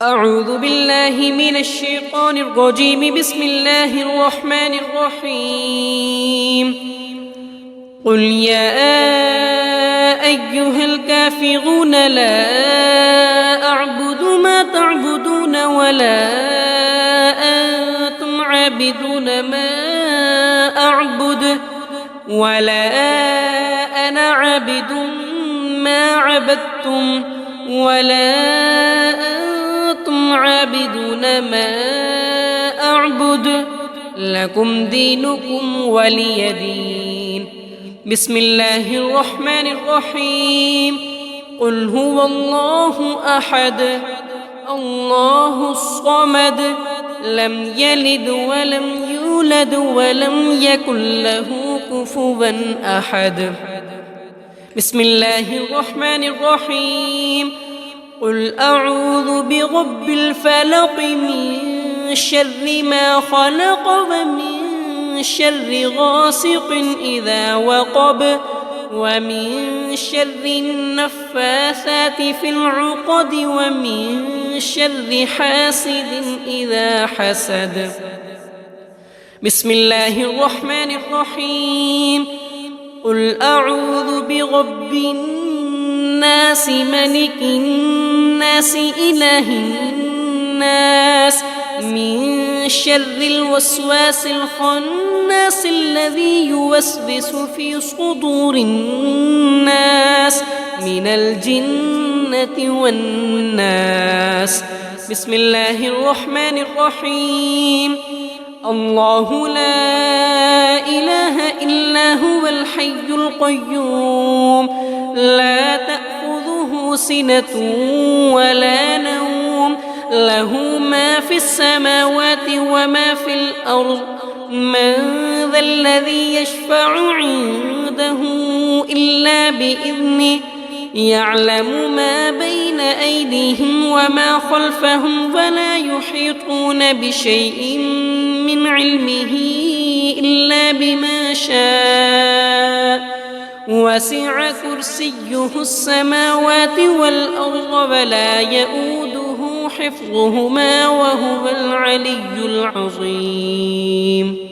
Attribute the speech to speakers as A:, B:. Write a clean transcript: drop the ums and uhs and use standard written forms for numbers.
A: أعوذ بالله من الشيطان الرجيم. بسم الله الرحمن الرحيم. قل يا أيها الكافرون لا أعبد ما تعبدون ولا أنتم عابدون ما أعبد ولا أنا عابد ما عبدتم ولا أنتم عابدون ما أعبد لكم دينكم ولي دين. بسم الله الرحمن الرحيم. قل هو الله أحد الله الصمد لم يلد ولم يولد ولم يكن له كفوا أحد. بسم الله الرحمن الرحيم. قل أعوذ برب الفلق من شر ما خلق ومن شر غاسق إذا وقب ومن شر النفاثات في العقد ومن شر حاسد إذا حسد. بسم الله الرحمن الرحيم. قل أعوذ برب الناس ملك الناس إله الناس من شر الوسواس الخناس الذي يوسوس في صدور الناس من الجنة والناس. بسم الله الرحمن الرحيم. الله لا إله إلا هو الحي القيوم لا تأخذه سنة ولا نوم له ما في السماوات وما في الأرض. من ذا الذي يشفع عنده إلا بإذنه يعلم ما بين أيديهم وما خلفهم ولا يحيطون بشيء من علمه إلا بما شاء وسع كرسيه السماوات والأرض ولا يؤوده حفظهما وهو العلي العظيم.